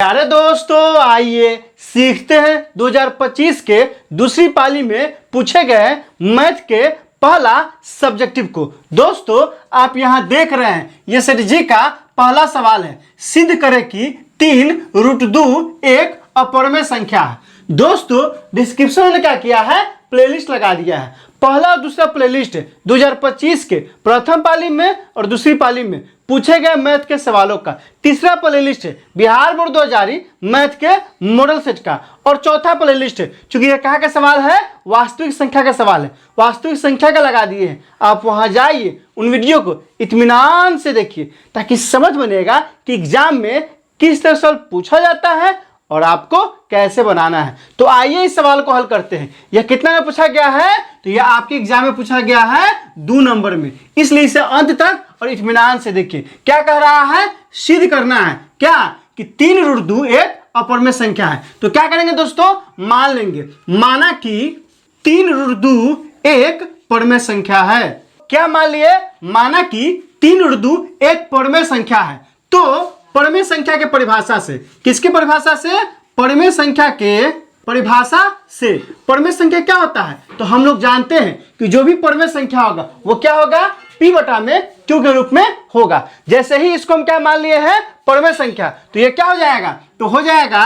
प्यारे दोस्तों, आइए सीखते हैं 2025 के दूसरी पाली में पूछे गए मैथ के पहला सब्जेक्टिव को। दोस्तों, आप यहां देख रहे हैं, ये सेठ जी का पहला सवाल है। सिद्ध करें कि 3√2 एक अपरिमेय संख्या है। दोस्तों, डिस्क्रिप्शन में क्या किया है, प्लेलिस्ट लगा दिया है। पहला और दूसरा प्लेलिस्ट है 2025 के प्रथम पाली में और दूसरी पाली में पूछे गए मैथ के सवालों का। तीसरा प्लेलिस्ट है बिहार बोर्ड 2000 मैथ के मॉडल सेट का। और चौथा प्लेलिस्ट है, चूंकि यह कहाँ का सवाल है, वास्तविक संख्या का सवाल है, वास्तविक संख्या का लगा दिए हैं। आप वहां जाइए, उन वीडियो को इत्मीनान से देखिए ताकि समझ बनेगा कि एग्जाम में किस तरह सवाल पूछा जाता है और आपको कैसे बनाना है। तो आइए इस सवाल को हल करते हैं। यह कितना में पूछा गया है, तो यह आपके एग्जाम में पूछा गया है 2 नंबर में, इसलिए इसे अंत तक और इत्मीनान से देखिए। क्या कह रहा है, सिद्ध करना है क्या कि 3√2 एक अपरिमेय संख्या है। तो क्या करेंगे दोस्तों, मान लेंगे, माना कि 3√2 एक परिमेय संख्या है। क्या मान लिए, माना कि 3√2 एक परिमेय संख्या है। तो परिमेय संख्या के परिभाषा से, किसकी परिभाषा से, परिमेय संख्या के परिभाषा से। परिमेय संख्या क्या होता है, तो हम लोग जानते हैं कि जो भी परिमेय संख्या होगा वो क्या होगा, P बटा में Q के रूप में होगा। जैसे ही इसको हम क्या मान लिए हैं, परिमेय संख्या, तो ये क्या हो जाएगा, तो हो जाएगा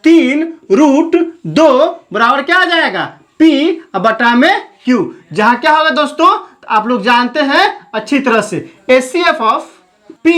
3√2 बराबर क्या आ जाएगा, P बटा में Q। जहां क्या होगा दोस्तों, आप लोग जानते हैं अच्छी तरह से, HCF ऑफ P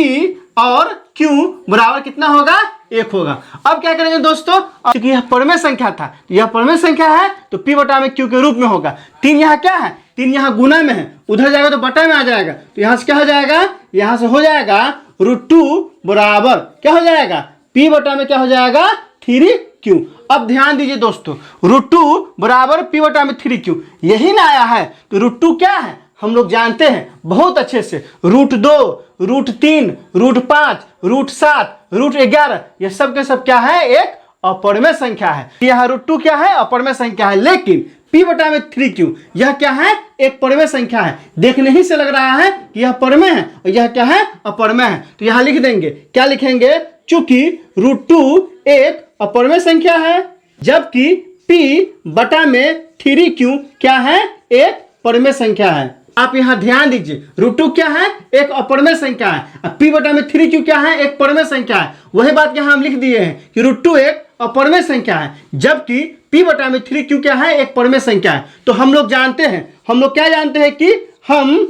और Q बराबर कितना होगा, 1 होगा। अब क्या करेंगे दोस्तों, क्योंकि यह परिमेय संख्या था, यह परिमेय संख्या है तो P बटा में Q के रूप में होगा। 3 यहाँ क्या है, 3 यहाँ गुना में है, उधर जाएगा तो बटा में आ जाएगा। तो यहाँ से क्या हो जाएगा, यहाँ से हो जाएगा √2 बराबर क्या हो जाएगा, P बटा में क्या हो जाएगा, 3Q। अब ध्यान दीजिए दोस्तों, √2 बराबर P बटा में 3Q, यही ना आया है। तो √2 क्या है, हम लोग जानते हैं बहुत अच्छे से, √2, √3, √5, √7, √11, ये सब के सब क्या है, एक अपरिमेय संख्या है। यह √2 क्या है, अपरिमेय संख्या है, लेकिन P बटा में 3Q यह क्या है, एक परिमेय संख्या है। देखने ही से लग रहा है कि यह परिमेय है और यह क्या है, अपरिमेय है। तो यहां लिख देंगे, क्या लिखेंगे, चूंकि √2 एक अपरिमेय संख्या है, जबकि P बटा में 3Q क्या है, एक परिमेय संख्या है। आप यहां ध्यान दीजिए, √2 क्या है, एक अपरिमेय संख्या है, P बटा में 3Q क्या है, एक परिमेय संख्या है। वही बात यहां हम लिख दिए हैं कि √2 एक अपरिमेय संख्या है, जबकि P बटा में 3Q क्या है, एक परिमेय संख्या है। तो हम लोग जानते हैं, हम लोग क्या जानते हैं कि हम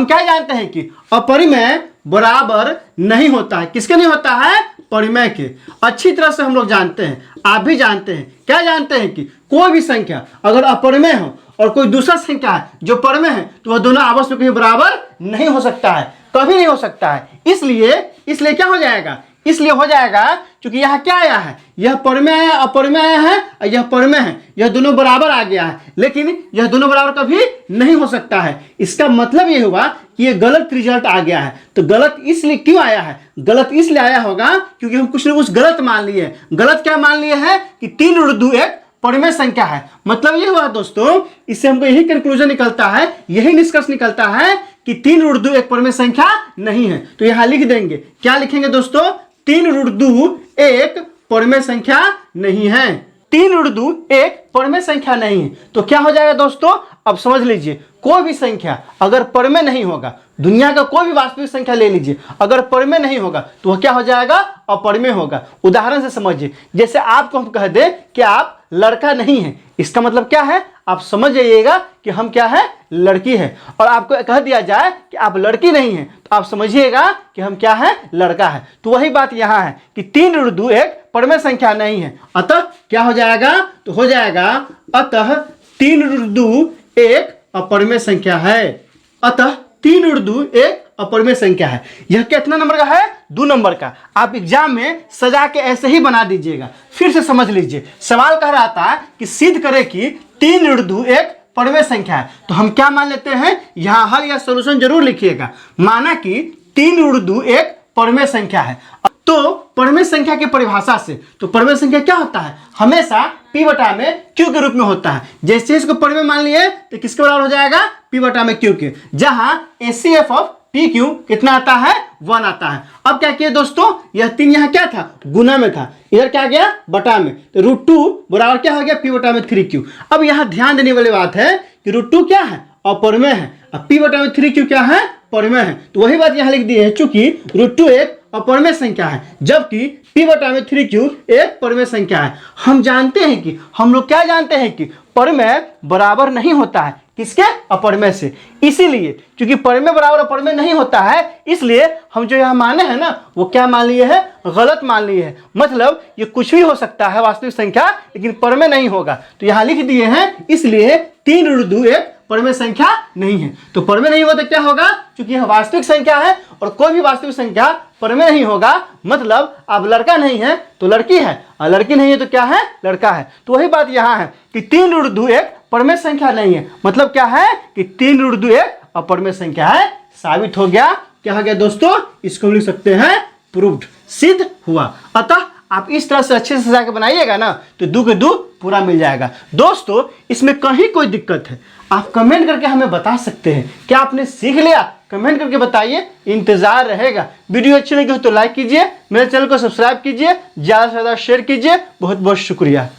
क्या जानते हैं कि अपरिमेय बराबर नहीं होता है। किसके नहीं होता है, परिमेय के। अच्छी तरह से हम लोग जानते हैं, आप भी जानते हैं, क्या जानते हैं कि कोई भी संख्या अगर अपरिमेय हो और कोई दूसरा संख्या है जो परिमेय है, तो वह दोनों आपस में कहीं बराबर नहीं हो सकता है, कभी नहीं हो सकता है। इसलिए क्या हो जाएगा, इसलिए हो जाएगा क्योंकि यह क्या आया है, यह परिमेय है, अपरिमेय है, और यह परिमेय है, यह दोनों बराबर आ गया है, लेकिन यह दोनों बराबर कभी नहीं हो सकता है। इसका मतलब यह हुआ कि यह गलत रिजल्ट आ गया है। तो गलत इसलिए क्यों आया है, गलत इसलिए आया होगा क्योंकि हम कुछ न कुछ गलत मान लिए। गलत क्या मान लिए हैं कि 3√2 एक परिमेय संख्या है। मतलब ये हुआ दोस्तों, इससे हमको यही कंक्लूजन निकलता है, यही निष्कर्ष निकलता है कि 3√2 एक परिमेय संख्या नहीं है। तो यहां लिख देंगे, क्या लिखेंगे दोस्तों, 3√2 एक परिमेय संख्या नहीं है। 3√2 एक परिमेय संख्या नहीं है। तो क्या हो जाएगा दोस्तों, अब समझ लीजिए, कोई भी संख्या अगर परिमेय नहीं होगा, दुनिया का कोई भी वास्तविक संख्या ले लीजिए, अगर परिमेय नहीं होगा तो वह क्या हो जाएगा, अपरिमेय होगा। उदाहरण से समझिए, जैसे आपको हम कह दें कि आप लड़का नहीं है, इसका मतलब क्या है, आप समझ जाइएगा कि हम क्या है, लड़की है। और आपको कह दिया जाए कि आप लड़की नहीं है, तो आप समझिएगा कि हम क्या है, लड़का है। तो वही बात यहाँ है कि 3√2 एक परिमेय संख्या नहीं है। अतः क्या हो जाएगा, तो हो जाएगा अतः 3√2 एक अपरिमेय संख्या है। अतः 3√2 एक अपरिमेय संख्या है। यह कितना नंबर का है, 2 नंबर का। आप एग्जाम में सजा के ऐसे ही बना दीजिएगा। फिर से समझ लीजिए, सवाल कह रहा था कि सिद्ध करें कि 3√2 एक परिमेय संख्या है। तो हम क्या मान लेते हैं, यहां हल या सॉल्यूशन जरूर लिखिएगा। माना कि 3√2 एक परिमेय संख्या है, तो परिमेय संख्या की परिभाषा से, तो परिमेय संख्या क्या होता है, हमेशा P बटा में Q के रूप में होता है। जैसे इसको परिमेय मान लिए तो किसके बराबर हो जाएगा, P बटा में Q के, जहां HCF ऑफ पी क्यू कितना आता है 1 आता है। अब क्या किया दोस्तों, यह 3 यहाँ क्या था, गुना में था, इधर क्या गया बटा में, तो √2 बराबर क्या हो गया P बटा में 3Q। अब यहाँ ध्यान देने वाली बात है कि √2 क्या है, अपरिमेय है, अब P बटा में 3Q क्या है, परिमेय है। तो वही बात यहाँ लिख दी है, चूंकि √2 एक अपरिमेय संख्या है जबकि P बटा में 3Q एक परिमेय संख्या है। हम जानते हैं कि हम लोग क्या जानते हैं कि परिमेय बराबर नहीं होता है किसके, अपरिमेय से। इसीलिए क्योंकि परिमेय बराबर अपरिमेय नहीं होता है, इसलिए हम जो यहाँ माने हैं ना वो क्या मान लिए है, गलत मान लिए है। मतलब ये कुछ भी हो सकता है वास्तविक संख्या, लेकिन परिमेय नहीं होगा। तो यहाँ लिख दिए हैं, इसलिए 3√2 एक परिमेय संख्या नहीं है। तो परिमेय नहीं होता क्या होगा, क्योंकि यह वास्तविक संख्या है और कोई भी वास्तविक संख्या परिमेय नहीं होगा। मतलब अब लड़का नहीं है तो लड़की है, और लड़की नहीं है तो क्या है, लड़का है। तो वही बात यहाँ है कि 3√2 एक परिमेय संख्या नहीं है। मतलब क्या है कि 3√2 एक अपरिमेय संख्या है। साबित हो गया, क्या हो गया दोस्तों, इसको लिख सकते हैं प्रूव्ड, सिद्ध हुआ। अतः आप इस तरह से अच्छे से सजा के बनाइएगा ना तो 2 के 2 पूरा मिल जाएगा। दोस्तों इसमें कहीं कोई दिक्कत है आप कमेंट करके हमें बता सकते हैं। क्या आपने सीख लिया, कमेंट करके बताइए, इंतजार रहेगा। वीडियो अच्छी लगी हो तो लाइक कीजिए, मेरे चैनल को सब्सक्राइब कीजिए, ज़्यादा से ज़्यादा शेयर कीजिए। बहुत बहुत शुक्रिया।